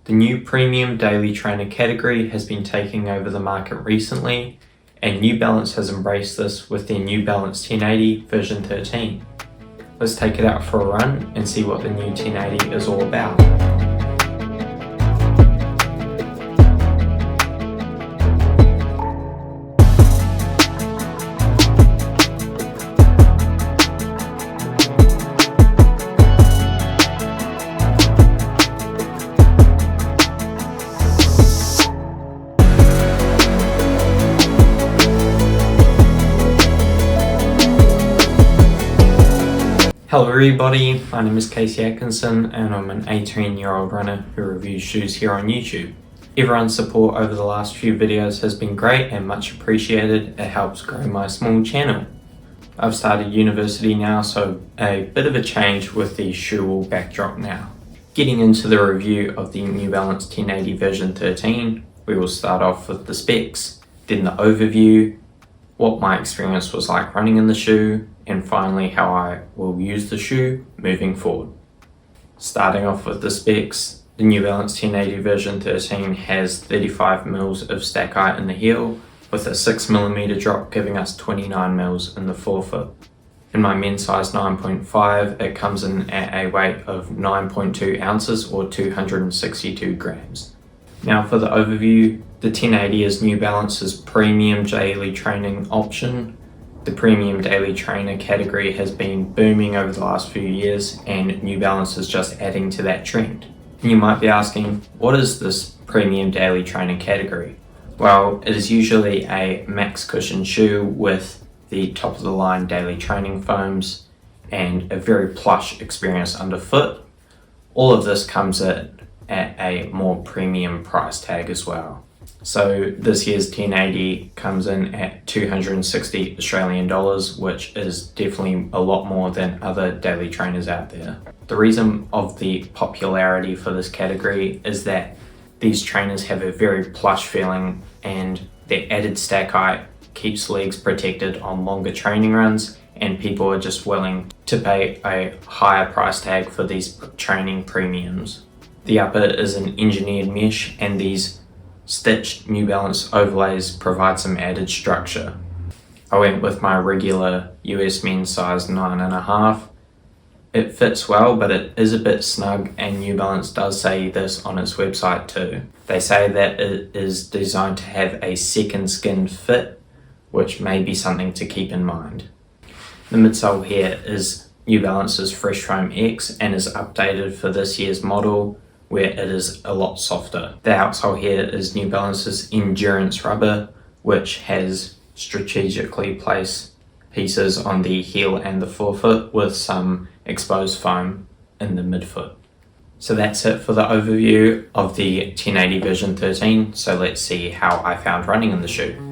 The new premium daily trainer category has been taking over the market recently, and New Balance has embraced this with their New Balance 1080 version 13. Let's take it out for a run and see what the new 1080 is all about. Hello everybody, my name is Casey Atkinson and I'm an 18-year-old runner who reviews shoes here on YouTube. Everyone's support over the last few videos has been great and much appreciated. It helps grow my small channel. I've started university now, so a bit of a change with the shoe wall backdrop now. Getting into the review of the New Balance 1080 version 13, we will start off with the specs, then the overview, what my experience was like running in the shoe, and finally how I will use the shoe moving forward. Starting off with the specs, the New Balance 1080 version 13 has 35 mils of stack height in the heel, with a 6mm drop giving us 29 mils in the forefoot. In my men's size 9.5, it comes in at a weight of 9.2 ounces or 262 grams. Now for the overview, the 1080 is New Balance's premium daily training option. The premium daily trainer category has been booming over the last few years, and New Balance is just adding to that trend. And you might be asking, what is this premium daily trainer category? Well, it is usually a max cushion shoe with the top of the line daily training foams and a very plush experience underfoot. All of this comes at a more premium price tag as well. So this year's 1080 comes in at 260 Australian dollars, which is definitely a lot more than other daily trainers out there. The reason of the popularity for this category is that these trainers have a very plush feeling, and their added stack height keeps legs protected on longer training runs, and people are just willing to pay a higher price tag for these training premiums. The upper is an engineered mesh, and these stitched New Balance overlays provide some added structure. I went with my regular US men's size 9.5. It fits well, but it is a bit snug, and New Balance does say this on its website too. They say that it is designed to have a second skin fit, which may be something to keep in mind. The midsole here is New Balance's Fresh Foam X and is updated for this year's model, where it is a lot softer. The outsole here is New Balance's Endurance Rubber, which has strategically placed pieces on the heel and the forefoot with some exposed foam in the midfoot. So that's it for the overview of the 1080 version 13. So let's see how I found running in the shoe.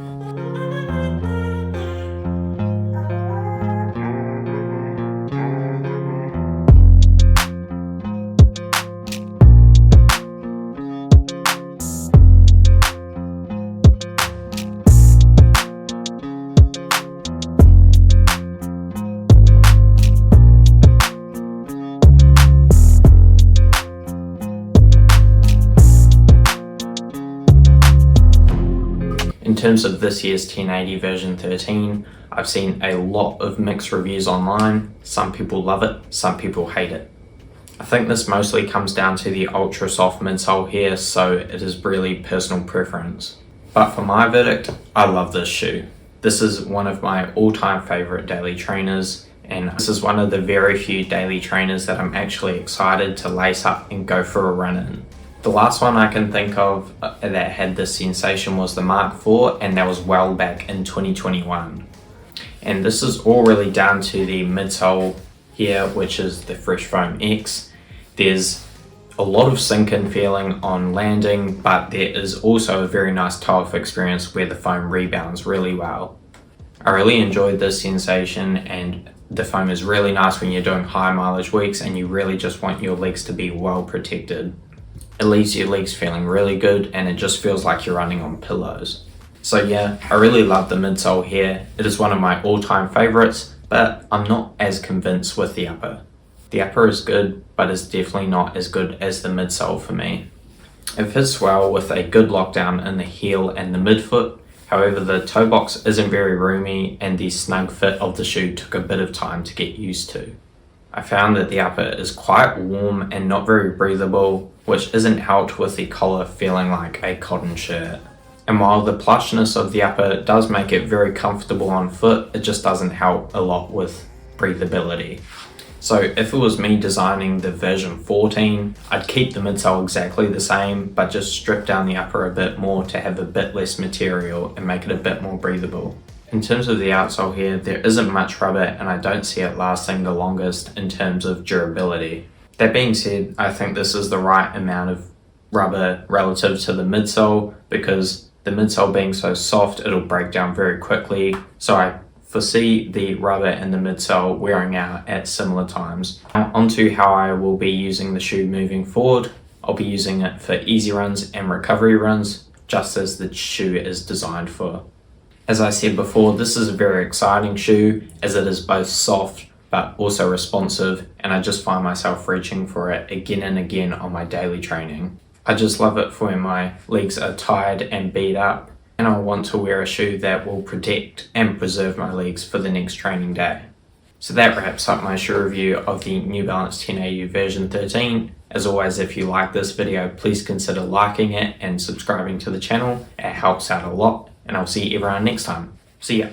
In terms of this year's 1080 version 13, I've seen a lot of mixed reviews online. Some people love it, some people hate it. I think this mostly comes down to the ultra soft midsole here, so it is really personal preference. But for my verdict, I love this shoe. This is one of my all-time favorite daily trainers, and this is one of the very few daily trainers that I'm actually excited to lace up and go for a run in. The last one I can think of that had this sensation was the Mark IV, and that was well back in 2021. And this is all really down to the midsole here, which is the Fresh Foam X. There's a lot of sink-in feeling on landing, but there is also a very nice toe-off experience where the foam rebounds really well. I really enjoyed this sensation, and the foam is really nice when you're doing high mileage weeks and you really just want your legs to be well protected. It leaves your legs feeling really good, and it just feels like you're running on pillows. So yeah, I really love the midsole here. It is one of my all-time favorites, but I'm not as convinced with the upper. The upper is good, but it's definitely not as good as the midsole for me. It fits well with a good lockdown in the heel and the midfoot. However, the toe box isn't very roomy and the snug fit of the shoe took a bit of time to get used to. I found that the upper is quite warm and not very breathable, which isn't helped with the collar feeling like a cotton shirt. And while the plushness of the upper does make it very comfortable on foot, it just doesn't help a lot with breathability. So if it was me designing the version 14, I'd keep the midsole exactly the same, but just strip down the upper a bit more to have a bit less material and make it a bit more breathable. In terms of the outsole here, there isn't much rubber and I don't see it lasting the longest in terms of durability. That being said, I think this is the right amount of rubber relative to the midsole, because the midsole being so soft, it'll break down very quickly. So I foresee the rubber in the midsole wearing out at similar times. Now onto how I will be using the shoe moving forward. I'll be using it for easy runs and recovery runs, just as the shoe is designed for. As I said before, this is a very exciting shoe as it is both soft but also responsive, and I just find myself reaching for it again and again on my daily training. I just love it for when my legs are tired and beat up and I want to wear a shoe that will protect and preserve my legs for the next training day. So that wraps up my shoe review of the New Balance 10AU version 13. As always, if you like this video, please consider liking it and subscribing to the channel. It helps out a lot, and I'll see everyone next time. See ya.